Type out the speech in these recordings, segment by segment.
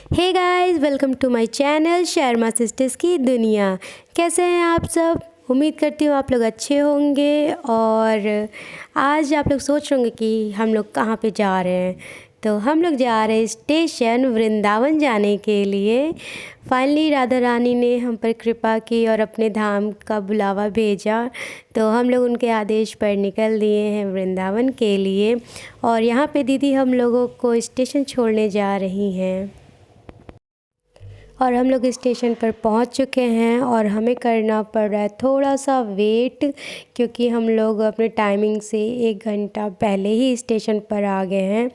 Hey guys, welcome to my channel Sharma sisters की दुनिया। कैसे हैं आप सब? उम्मीद करती हूँ आप लोग अच्छे होंगे। और आज आप लोग सोच रहे होंगे कि हम लोग कहाँ पे जा रहे हैं। तो हम लोग जा रहे हैं स्टेशन वृंदावन जाने के लिए। फाइनली राधा रानी ने हम पर कृपा की और अपने धाम का बुलावा भेजा, तो हम लोग उनके आदेश पर निकल दिए हैं वृंदावन के लिए। और यहाँ पे दीदी हम लोगों को स्टेशन छोड़ने जा रही हैं और हम लोग स्टेशन पर पहुंच चुके हैं और हमें करना पड़ रहा है थोड़ा सा वेट, क्योंकि हम लोग अपने टाइमिंग से 1 घंटा पहले ही स्टेशन पर आ गए हैं।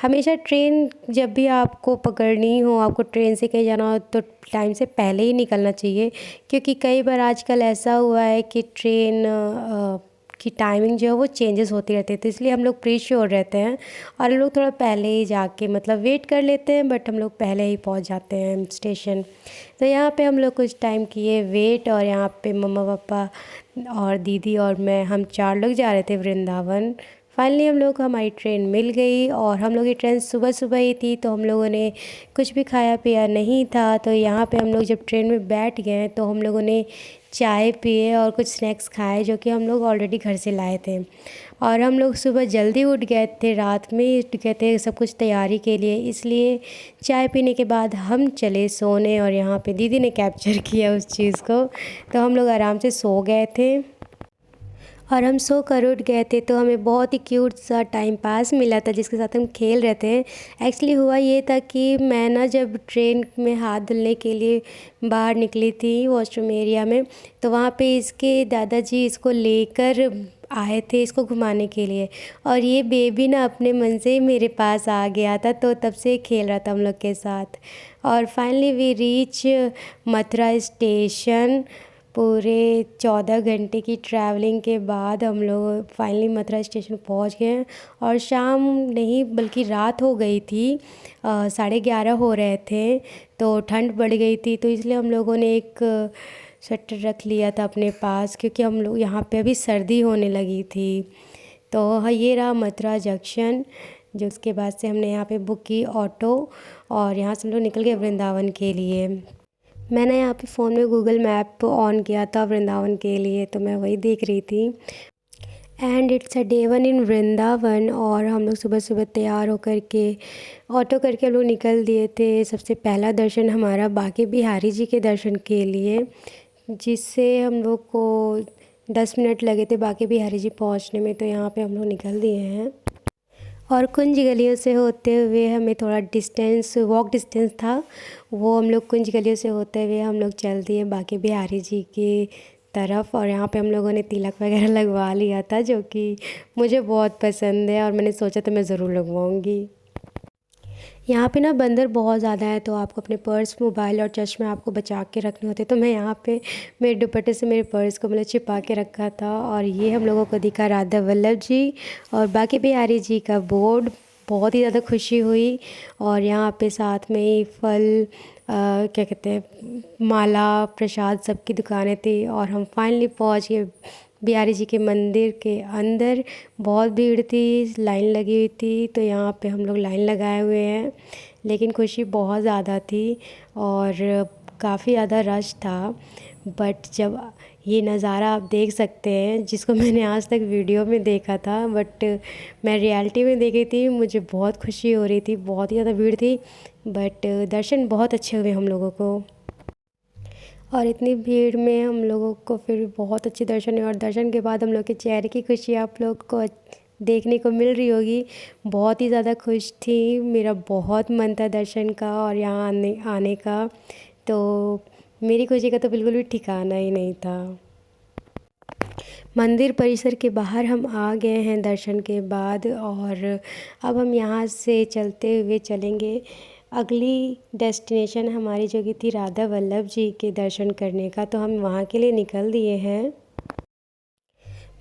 हमेशा ट्रेन जब भी आपको पकड़नी हो, आपको ट्रेन से कहीं जाना हो, तो टाइम से पहले ही निकलना चाहिए, क्योंकि कई बार आजकल ऐसा हुआ है कि ट्रेन की टाइमिंग जो है वो चेंजेस होती रहती है। तो इसलिए हम लोग प्री श्योर रहते हैं और हम लोग थोड़ा पहले ही जाके मतलब वेट कर लेते हैं, बट हम लोग पहले ही पहुंच जाते हैं स्टेशन। तो यहाँ पे हम लोग कुछ टाइम किए वेट, और यहाँ पे मम्मा पापा और दीदी और मैं, हम 4 लोग जा रहे थे वृंदावन। फाइनली हम लोग को हमारी ट्रेन मिल गई और हम लोग की ट्रेन सुबह सुबह ही थी, तो हम लोगों ने कुछ भी खाया पिया नहीं था। तो यहाँ पे हम लोग जब ट्रेन में बैठ गए तो हम लोगों ने चाय पिए और कुछ स्नैक्स खाए, जो कि हम लोग ऑलरेडी घर से लाए थे। और हम लोग सुबह जल्दी उठ गए थे, रात में ही उठ गए थे सब कुछ तैयारी के लिए, इसलिए चाय पीने के बाद हम चले सोने। और यहाँ पे दीदी ने कैप्चर किया उस चीज़ को, तो हम लोग आराम से सो गए थे। और हम सो कर उठ गए थे तो हमें बहुत ही क्यूट सा टाइम पास मिला था, जिसके साथ हम खेल रहे थे। एक्चुअली हुआ ये था कि मैं ना जब ट्रेन में हाथ धुलने के लिए बाहर निकली थी वॉशरूम एरिया में, तो वहाँ पे इसके दादाजी इसको लेकर आए थे इसको घुमाने के लिए। और ये बेबी ना अपने मन से ही मेरे पास आ गया था, तो तब से खेल रहा था हम लोग के साथ। और finally we reach Mathura station. पूरे 14 घंटे की ट्रैवलिंग के बाद हम लोग फाइनली मथुरा स्टेशन पहुंच गए हैं। और शाम नहीं बल्कि रात हो गई थी, 11:30 हो रहे थे, तो ठंड बढ़ गई थी। तो इसलिए हम लोगों ने एक स्वेटर रख लिया था अपने पास, क्योंकि हम लोग यहाँ पे अभी सर्दी होने लगी थी। तो हाँ, ये रहा मथुरा जंक्शन, जो उसके बाद से हमने यहाँ पे बुक की ऑटो, और यहाँ से हम लोग निकल गए वृंदावन के लिए। मैंने यहाँ पे फ़ोन में गूगल मैप ऑन किया था वृंदावन के लिए, तो मैं वही देख रही थी। एंड इट्स अ डे 1 इन वृंदावन। और हम लोग सुबह सुबह तैयार होकर के ऑटो करके हम लोग निकल दिए थे। सबसे पहला दर्शन हमारा बांके बिहारी जी के दर्शन के लिए, जिससे हम लोग को 10 मिनट लगे थे बांके बिहारी जी पहुँचने में। तो यहाँ पे हम लोग निकल दिए हैं और कुंज गलियों से होते हुए हमें थोड़ा डिस्टेंस, वॉक डिस्टेंस था, वो हम लोग कुंज गलियों से होते हुए हम लोग चल दिए बांके बिहारी जी की तरफ। और यहाँ पे हम लोगों ने तिलक वगैरह लगवा लिया था, जो कि मुझे बहुत पसंद है और मैंने सोचा था मैं ज़रूर लगवाऊँगी। यहाँ पे ना बंदर बहुत ज़्यादा है, तो आपको अपने पर्स, मोबाइल और चश्मे आपको बचा के रखने होते। तो मैं यहाँ पे मेरे दुपट्टे से मेरे पर्स को मतलब छिपा के रखा था। और ये हम लोगों को दिखा राधा वल्लभ जी और बांके बिहारी जी का बोर्ड। बहुत ही ज़्यादा खुशी हुई। और यहाँ पे साथ में ही फल, क्या कहते हैं, माला, प्रसाद, सबकी दुकानें थी। और हम फाइनली पहुँच गए बिहारी जी के मंदिर के अंदर। बहुत भीड़ थी, लाइन लगी हुई थी, तो यहाँ पे हम लोग लाइन लगाए हुए हैं, लेकिन खुशी बहुत ज़्यादा थी और काफ़ी ज़्यादा रश था। बट जब ये नज़ारा आप देख सकते हैं, जिसको मैंने आज तक वीडियो में देखा था, बट मैं रियलिटी में देखी थी, मुझे बहुत खुशी हो रही थी। बहुत ही ज़्यादा भीड़ थी, बट दर्शन बहुत अच्छे हुए हम लोगों को। और इतनी भीड़ में हम लोगों को फिर बहुत अच्छे दर्शन हुए। और दर्शन के बाद हम लोग के चेहरे की खुशी आप लोग को देखने को मिल रही होगी। बहुत ही ज़्यादा खुश थी, मेरा बहुत मन था दर्शन का और यहाँ आने आने का, तो मेरी खुशी का तो बिल्कुल भी ठिकाना ही नहीं था। मंदिर परिसर के बाहर हम आ गए हैं दर्शन के बाद, और अब हम यहाँ से चलते हुए चलेंगे अगली डेस्टिनेशन हमारी, जो कि थी राधा वल्लभ जी के दर्शन करने का। तो हम वहाँ के लिए निकल दिए हैं।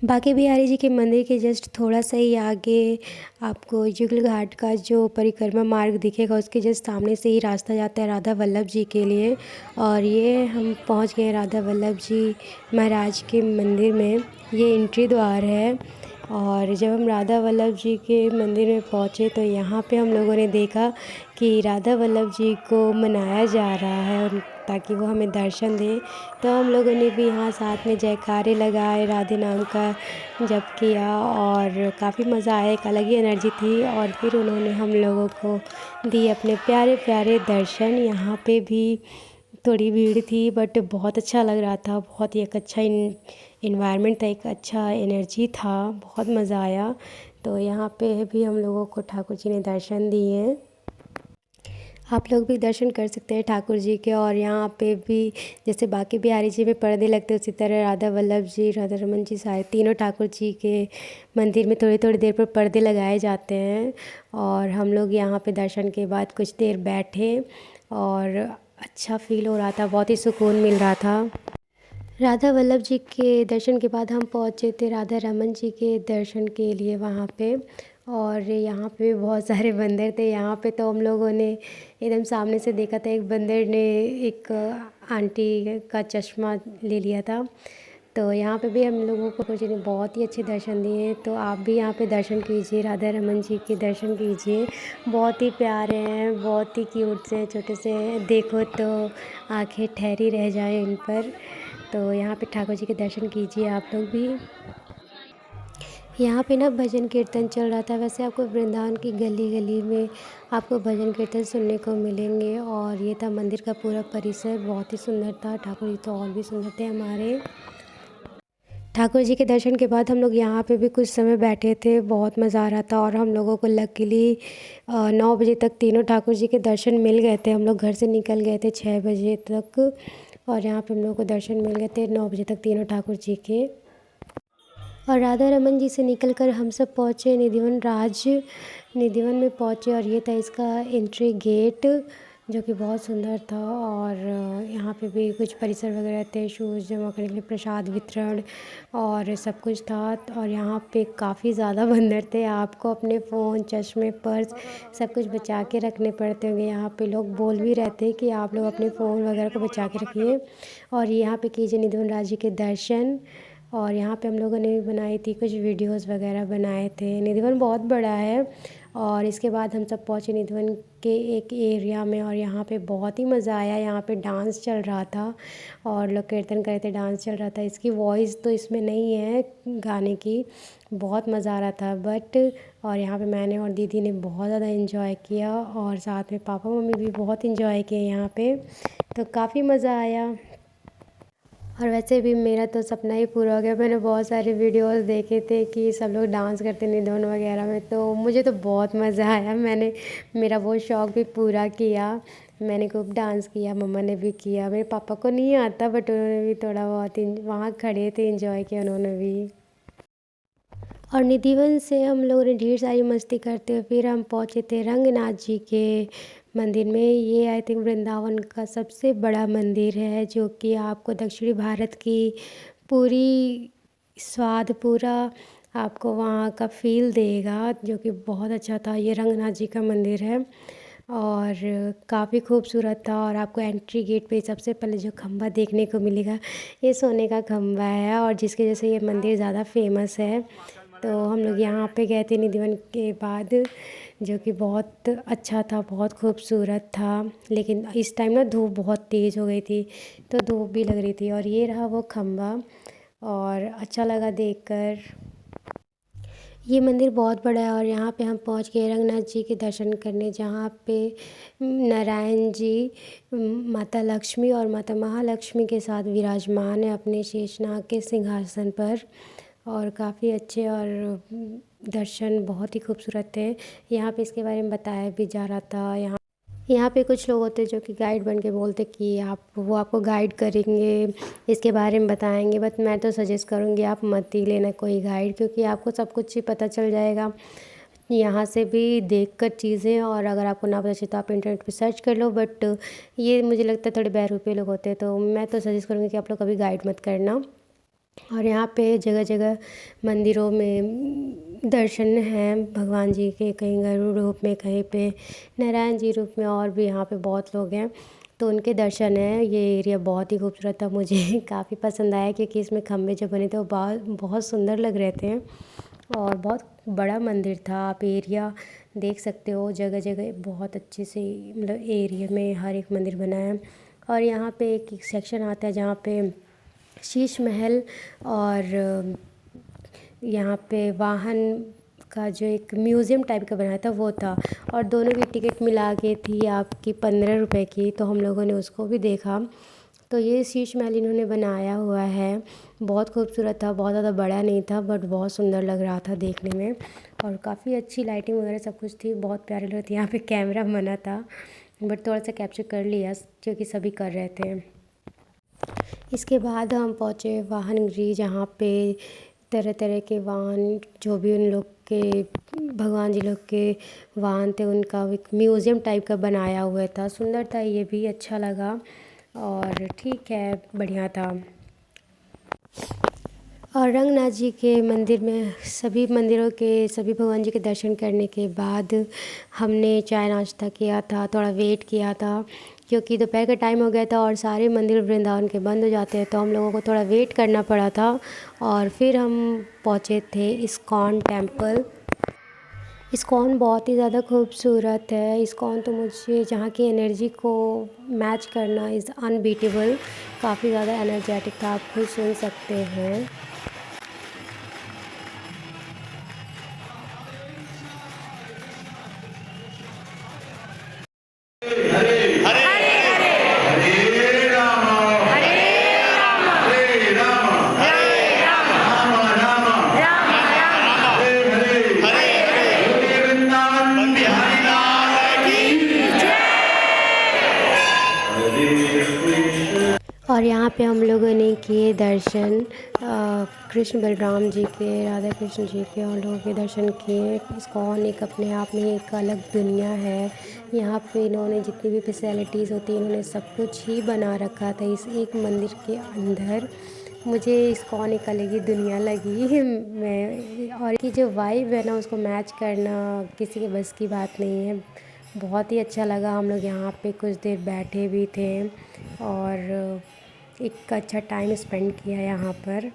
बांके बिहारी जी के मंदिर के जस्ट थोड़ा सा ही आगे आपको युगल घाट का जो परिक्रमा मार्ग दिखेगा, उसके जस्ट सामने से ही रास्ता जाता है राधा वल्लभ जी के लिए। और ये हम पहुंच गए राधा वल्लभ जी महाराज के मंदिर में। ये एंट्री द्वार है। और जब हम राधा वल्लभ जी के मंदिर में पहुँचे तो यहाँ पे हम लोगों ने देखा कि राधा वल्लभ जी को मनाया जा रहा है और ताकि वो हमें दर्शन दें। तो हम लोगों ने भी यहाँ साथ में जयकारे लगाए, राधे नाम का जप किया और काफ़ी मज़ा आया, एक अलग ही एनर्जी थी। और फिर उन्होंने हम लोगों को दिए अपने प्यारे प्यारे दर्शन। यहाँ पे भी थोड़ी भीड़ थी बट बहुत अच्छा लग रहा था, बहुत ही एक अच्छा इन्वायरमेंट था, एक अच्छा एनर्जी था, बहुत मज़ा आया। तो यहाँ पे भी हम लोगों को ठाकुर जी ने दर्शन दिए। आप लोग भी दर्शन कर सकते हैं ठाकुर जी के। और यहाँ पे भी जैसे बाकी बिहारी जी में पर्दे लगते उसी तरह राधा वल्लभ जी, राधा रमन जी, सारे तीनों ठाकुर जी के मंदिर में थोड़ी थोड़ी देर पर पर्दे लगाए जाते हैं। और हम लोग यहाँ पे दर्शन के बाद कुछ देर बैठे और अच्छा फील हो रहा था, बहुत ही सुकून मिल रहा था। राधा वल्लभ जी के दर्शन के बाद हम पहुँचे थे राधा रमन जी के दर्शन के लिए वहाँ पे। और यहाँ पे बहुत सारे बंदर थे। यहाँ पे तो हम लोगों ने एकदम सामने से देखा था, एक बंदर ने एक आंटी का चश्मा ले लिया था। तो यहाँ पे भी हम लोगों को कुछ ने बहुत ही अच्छे दर्शन दिए। तो आप भी यहाँ पे दर्शन कीजिए, राधा रमन जी के दर्शन कीजिए। बहुत ही प्यारे हैं, बहुत ही क्यूट से छोटे से, देखो तो आंखें ठहरी रह जाए इन पर। तो यहाँ पे ठाकुर जी के दर्शन कीजिए आप लोग भी। यहाँ पे ना भजन कीर्तन चल रहा था। वैसे आपको वृंदावन की गली गली में आपको भजन कीर्तन सुनने को मिलेंगे। और ये था मंदिर का पूरा परिसर, बहुत ही सुंदर था। ठाकुर जी तो और भी सुंदर थे हमारे। ठाकुर जी के दर्शन के बाद हम लोग यहाँ पे भी कुछ समय बैठे थे, बहुत मज़ा आ रहा था। और हम लोगों को लकीली 9 बजे तक तीनों ठाकुर जी के दर्शन मिल गए थे। हम लोग घर से निकल गए थे 6 बजे तक और यहाँ पे हम लोगों को दर्शन मिल गए थे 9 बजे तक तीनों ठाकुर जी के। और राधा रमन जी से निकलकर हम सब पहुँचे निधिवन राज, निधिवन में पहुँचे। और ये था इसका एंट्री गेट जो कि बहुत सुंदर था। और यहाँ पे भी कुछ परिसर वगैरह थे, शूज़ जमा करने के लिए, प्रसाद वितरण और सब कुछ था। और यहाँ पे काफ़ी ज़्यादा बंदर थे। आपको अपने फ़ोन, चश्मे, पर्स सब कुछ बचा के रखने पड़ते होंगे। यहाँ पे लोग बोल भी रहते हैं कि आप लोग अपने फ़ोन वगैरह को बचा के रखिए और यहाँ पे कीजिए निधिवन राज जी के दर्शन। और यहाँ पे हम लोगों ने भी बनाई थी, कुछ वीडियोस वगैरह बनाए थे। निधिवन बहुत बड़ा है। और इसके बाद हम सब पहुँचे निधिवन के एक एरिया में और यहाँ पे बहुत ही मज़ा आया। यहाँ पे डांस चल रहा था और लोग कीर्तन कर रहे थे, डांस चल रहा था। इसकी वॉइस तो इसमें नहीं है गाने की, बहुत मज़ा आ रहा था बट। और यहाँ पे मैंने और दीदी ने बहुत ज़्यादा इन्जॉय किया और साथ में पापा मम्मी भी बहुत इन्जॉय किए यहाँ पे, तो काफ़ी मज़ा आया। और वैसे भी मेरा तो सपना ही पूरा हो गया। मैंने बहुत सारे वीडियोस देखे थे कि सब लोग डांस करते निधन वगैरह में, तो मुझे तो बहुत मज़ा आया। मैंने मेरा वो शौक़ भी पूरा किया। मैंने खूब डांस किया, मम्मा ने भी किया। मेरे पापा को नहीं आता बट उन्होंने भी थोड़ा बहुत वहाँ खड़े थे, एंजॉय किया उन्होंने भी। और निधिवन से हम लोगों ने ढेर सारी मस्ती करते हुए फिर हम पहुँचे थे रंगनाथ जी के मंदिर में। ये आई थिंक वृंदावन का सबसे बड़ा मंदिर है जो कि आपको दक्षिणी भारत की पूरी स्वाद, पूरा आपको वहाँ का फ़ील देगा, जो कि बहुत अच्छा था। ये रंगनाथ जी का मंदिर है और काफ़ी खूबसूरत था। और आपको एंट्री गेट पे सबसे पहले जो खंभा देखने को मिलेगा, ये सोने का खंभा है और जिसकी वजह से ये मंदिर ज़्यादा फेमस है। तो हम लोग यहाँ पे गए थे निधिवन के बाद, जो कि बहुत अच्छा था, बहुत खूबसूरत था। लेकिन इस टाइम ना धूप बहुत तेज़ हो गई थी, तो धूप भी लग रही थी। और ये रहा वो खंभा और अच्छा लगा देखकर। ये मंदिर बहुत बड़ा है और यहाँ पे हम पहुँच गए रंगनाथ जी के दर्शन करने, जहाँ पे नारायण जी माता लक्ष्मी और माता महालक्ष्मी के साथ विराजमान है अपने शेषनाग के सिंहासन पर। और काफ़ी अच्छे और दर्शन बहुत ही खूबसूरत थे। यहाँ पे इसके बारे में बताया भी जा रहा था। यहाँ पे कुछ लोग होते जो कि गाइड बन के बोलते कि वो आपको गाइड करेंगे, इसके बारे में बताएंगे। बट मैं तो सजेस्ट करूँगी आप मत ही लेना कोई गाइड, क्योंकि आपको सब कुछ ही पता चल जाएगा यहाँ से भी देखकर चीज़ें। और अगर आपको ना पता चले तो आप इंटरनेट पे सर्च कर लो। बट ये मुझे लगता है थोड़े बहरूपे लोग होते हैं, तो मैं तो सजेस्ट करूँगी कि आप लोग कभी गाइड मत करना। और यहाँ पे जगह जगह मंदिरों में दर्शन हैं भगवान जी के, कहीं गरुड़ रूप में, कहीं पे नारायण जी रूप में, और भी यहाँ पे बहुत लोग हैं तो उनके दर्शन हैं। ये एरिया बहुत ही खूबसूरत था, मुझे काफ़ी पसंद आया क्योंकि इसमें खम्भे जो बने थे वो बहुत बहुत सुंदर लग रहे थे। और बहुत बड़ा मंदिर था। आप एरिया देख सकते हो, जगह जगह बहुत अच्छे से मतलब एरिया में हर एक मंदिर बना है। और यहाँ पे एक सेक्शन आता है जहाँ पे शीश महल और यहाँ पे वाहन का जो एक म्यूज़ियम टाइप का बनाया था वो था। और दोनों की टिकट मिला के थी आपकी 15 रुपए की, तो हम लोगों ने उसको भी देखा। तो ये शीश महल इन्होंने बनाया हुआ है, बहुत खूबसूरत था, बहुत ज़्यादा बड़ा नहीं था बट बहुत सुंदर लग रहा था देखने में। और काफ़ी अच्छी लाइटिंग वगैरह सब कुछ थी, बहुत प्यारे लग रहे थे। यहाँ पे कैमरा मना था बट थोड़ा सा कैप्चर कर लिया क्योंकि सभी कर रहे थे। इसके बाद हम पहुँचे वाहनगृह, जहाँ पे तरह तरह के वाहन, जो भी उन लोग के भगवान जी लोग के वाहन थे, उनका एक म्यूज़ियम टाइप का बनाया हुआ था। सुंदर था, ये भी अच्छा लगा और ठीक है, बढ़िया था। और रंगनाथ जी के मंदिर में सभी मंदिरों के सभी भगवान जी के दर्शन करने के बाद हमने चाय नाश्ता किया था, थोड़ा वेट किया था क्योंकि दोपहर का टाइम हो गया था और सारे मंदिर वृंदावन के बंद हो जाते हैं, तो हम लोगों को थोड़ा वेट करना पड़ा था। और फिर हम पहुँचे थे इस्कॉन टेम्पल। इस्कॉन बहुत ही ज़्यादा खूबसूरत है। इस्कॉन तो मुझे जहाँ की एनर्जी को मैच करना इज़ अनबीटेबल, काफ़ी ज़्यादा एनर्जेटिक था, आप खुद सुन सकते हैं। और यहाँ पे हम लोगों ने किए दर्शन कृष्ण बलराम जी के, राधा कृष्ण जी के, और लोगों के दर्शन किए। इस्कॉन एक अपने आप में एक अलग दुनिया है। यहाँ पे इन्होंने जितनी भी फैसिलिटीज़ होती हैं, इन्होंने सब कुछ ही बना रखा था इस एक मंदिर के अंदर। मुझे इस्कॉन एक अलग ही दुनिया लगी मैं, और की जो वाइब है ना, उसको मैच करना किसी के बस की बात नहीं है। बहुत ही अच्छा लगा। हम लोग यहाँ पे कुछ देर बैठे भी थे और एक अच्छा टाइम स्पेंड किया यहाँ पर।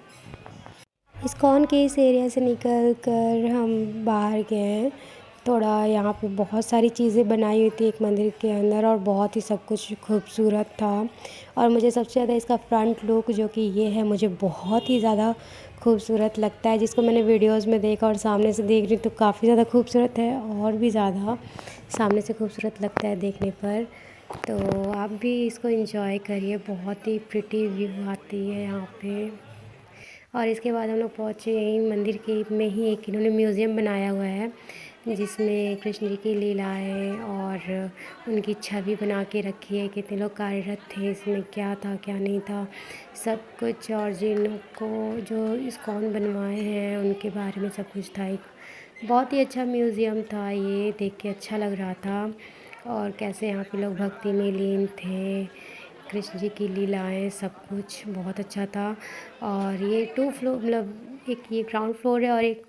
इस्कॉन के इस एरिया से निकल कर हम बाहर गए। थोड़ा यहाँ पे बहुत सारी चीज़ें बनाई हुई थी एक मंदिर के अंदर और बहुत ही सब कुछ खूबसूरत था। और मुझे सबसे ज़्यादा इसका फ्रंट लुक जो कि ये है, मुझे बहुत ही ज़्यादा खूबसूरत लगता है। जिसको मैंने वीडियोस में देखा और सामने से देख रही तो काफ़ी ज़्यादा खूबसूरत है, और भी ज़्यादा सामने से खूबसूरत लगता है देखने पर। तो आप भी इसको एंजॉय करिए, बहुत ही प्रिटी व्यू आती है यहाँ पे। और इसके बाद हम लोग पहुँचे यहीं मंदिर के में ही एक इन्होंने म्यूज़ियम बनाया हुआ है, जिसमें कृष्ण जी की लीलाएँ और उनकी छवि बना के रखी है। कितने लोग कार्यरत थे इसमें, क्या था क्या नहीं था सब कुछ, और जिनको जो इस्कॉन बनवाए हैं उनके बारे में सब कुछ था। एक बहुत ही अच्छा म्यूज़ियम था, ये देख के अच्छा लग रहा था। और कैसे यहाँ पे लोग भक्ति में लीन थे, कृष्ण जी की लीलाएँ सब कुछ बहुत अच्छा था। और ये 2 फ्लोर मतलब एक ये ग्राउंड फ्लोर है और एक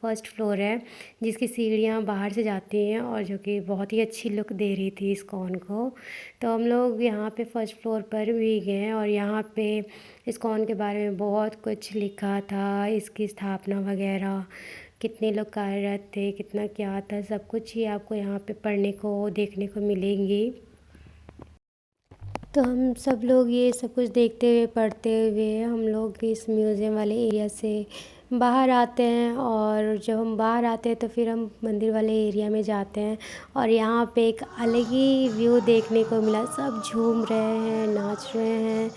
फर्स्ट फ्लोर है, जिसकी सीढ़ियाँ बाहर से जाती हैं और जो कि बहुत ही अच्छी लुक दे रही थी इस्कॉन को। तो हम लोग यहाँ पे फर्स्ट फ्लोर पर भी गए और यहाँ पे इस्कॉन के बारे में बहुत कुछ लिखा था, इसकी स्थापना वगैरह, कितने लोग कार्यरत थे, कितना क्या था, सब कुछ ही आपको यहाँ पे पढ़ने को देखने को मिलेंगी। तो हम सब लोग ये सब कुछ देखते हुए पढ़ते हुए हम लोग इस म्यूज़ियम वाले एरिया से बाहर आते हैं। और जब हम बाहर आते हैं तो फिर हम मंदिर वाले एरिया में जाते हैं और यहाँ पे एक अलग ही व्यू देखने को मिला। सब झूम रहे हैं, नाच रहे हैं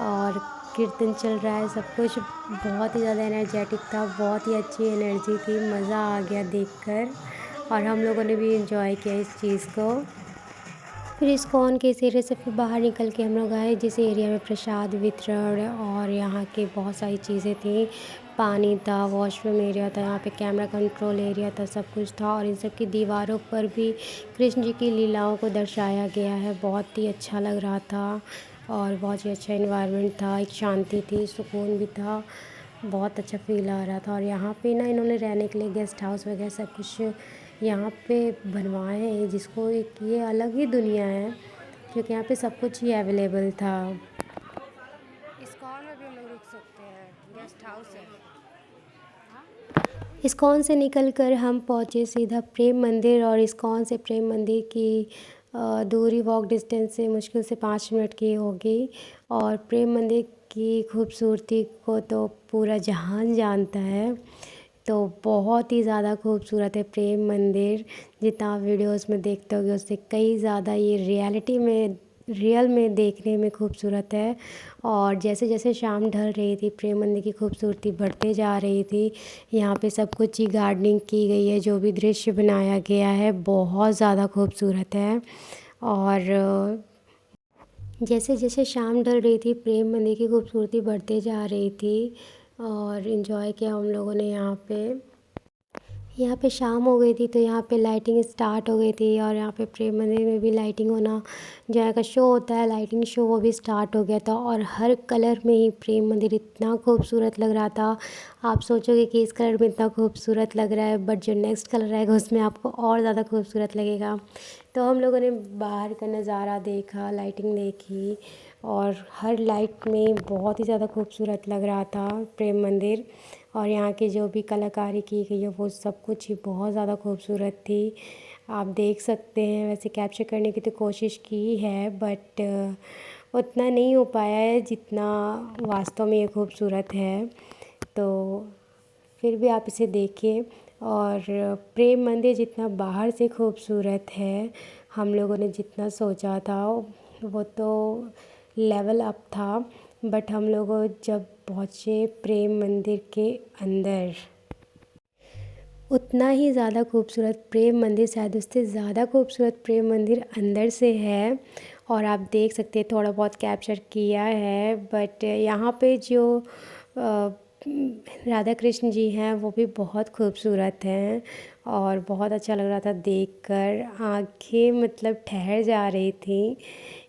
और कीर्तन चल रहा है, सब कुछ बहुत ही ज़्यादा एनर्जेटिक था, बहुत ही अच्छी एनर्जी थी, मज़ा आ गया देखकर। और हम लोगों ने भी एंजॉय किया इस चीज़ को। फिर इस्कॉन के इस एरिया से फिर बाहर निकल के हम लोग आए जिस एरिया में प्रसाद वितरण और यहाँ के बहुत सारी चीज़ें थी। पानी था, वॉशरूम एरिया था, यहाँ पे कैमरा कंट्रोल एरिया था, सब कुछ था। और इन सब की दीवारों पर भी कृष्ण जी की लीलाओं को दर्शाया गया है, बहुत ही अच्छा लग रहा था और बहुत ही अच्छा इन्वायरमेंट था, एक शांति थी, सुकून भी था, बहुत अच्छा फील आ रहा था। और यहाँ पे ना इन्होंने रहने के लिए गेस्ट हाउस वगैरह सब कुछ यहाँ पे बनवाए हैं, जिसको एक ये अलग ही दुनिया है क्योंकि यहाँ पे सब कुछ ही अवेलेबल था। इस्कॉन में भी हम लोग रुक सकते हैं, गेस्ट हाउस है। इस्कॉन से निकलकर हम पहुँचे सीधा प्रेम मंदिर, और इस्कॉन से प्रेम मंदिर की दूरी वॉक डिस्टेंस से मुश्किल से 5 मिनट की होगी। और प्रेम मंदिर की खूबसूरती को तो पूरा जहान जानता है। तो बहुत ही ज़्यादा खूबसूरत है प्रेम मंदिर। जितना आप वीडियोस में देखते होगे उससे कई ज़्यादा ये रियल में देखने में खूबसूरत है। और जैसे जैसे शाम ढल रही थी प्रेम मंदिर की खूबसूरती बढ़ते जा रही थी। यहाँ पे सब कुछ ही गार्डनिंग की गई है, जो भी दृश्य बनाया गया है बहुत ज़्यादा खूबसूरत है। और जैसे जैसे शाम ढल रही थी प्रेम मंदिर की खूबसूरती बढ़ते जा रही थी। और इन्जॉय किया हम लोगों ने यहाँ पे शाम हो गई थी तो यहाँ पे लाइटिंग स्टार्ट हो गई थी। और यहाँ पे प्रेम मंदिर में भी लाइटिंग होना, जो यहाँ का शो होता है लाइटिंग शो, वो भी स्टार्ट हो गया था। और हर कलर में ही प्रेम मंदिर इतना खूबसूरत लग रहा था। आप सोचोगे कि इस कलर में इतना खूबसूरत लग रहा है, बट जो नेक्स्ट कलर आएगा उसमें आपको और ज़्यादा खूबसूरत लगेगा। तो हम लोगों ने बाहर का नज़ारा देखा, लाइटिंग देखी, और हर लाइट में बहुत ही ज़्यादा खूबसूरत लग रहा था प्रेम मंदिर। और यहाँ की जो भी कलाकारी की गई है वो सब कुछ ही बहुत ज़्यादा खूबसूरत थी। आप देख सकते हैं, वैसे कैप्चर करने की तो कोशिश की है बट उतना नहीं हो पाया है जितना वास्तव में ये खूबसूरत है। तो फिर भी आप इसे देखिए। और प्रेम मंदिर जितना बाहर से खूबसूरत है, हम लोगों ने जितना सोचा था वो तो लेवल अप था। बट हम लोग जब पहुँचे प्रेम मंदिर के अंदर, उतना ही ज़्यादा खूबसूरत प्रेम मंदिर, शायद उससे ज़्यादा खूबसूरत प्रेम मंदिर अंदर से है। और आप देख सकते हैं, थोड़ा बहुत कैप्चर किया है बट यहाँ पे जो राधा कृष्ण जी हैं वो भी बहुत खूबसूरत हैं। और बहुत अच्छा लग रहा था देखकर, आंखें मतलब ठहर जा रही थी,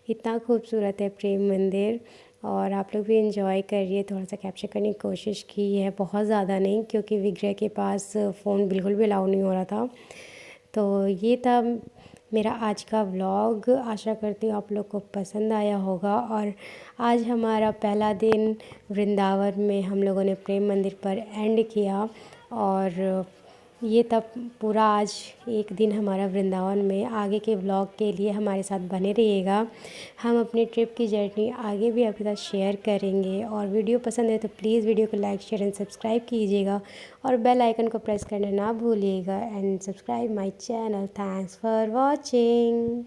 इतना खूबसूरत है प्रेम मंदिर। और आप लोग भी एंजॉय करिए। थोड़ा सा कैप्चर करने की कोशिश की है, बहुत ज़्यादा नहीं, क्योंकि विग्रह के पास फ़ोन बिल्कुल भी अलाउ नहीं हो रहा था। तो ये था मेरा आज का व्लॉग। आशा करती हूँ आप लोग को पसंद आया होगा। और आज हमारा पहला दिन वृंदावन में हम लोगों ने प्रेम मंदिर पर एंड किया। और ये तब पूरा आज एक दिन हमारा वृंदावन में। आगे के व्लॉग के लिए हमारे साथ बने रहिएगा। हम अपनी ट्रिप की जर्नी आगे भी आपके साथ शेयर करेंगे। और वीडियो पसंद है तो प्लीज़ वीडियो को लाइक शेयर एंड सब्सक्राइब कीजिएगा। और बेल आइकन को प्रेस करना ना भूलिएगा। And subscribe my channel. Thanks for watching.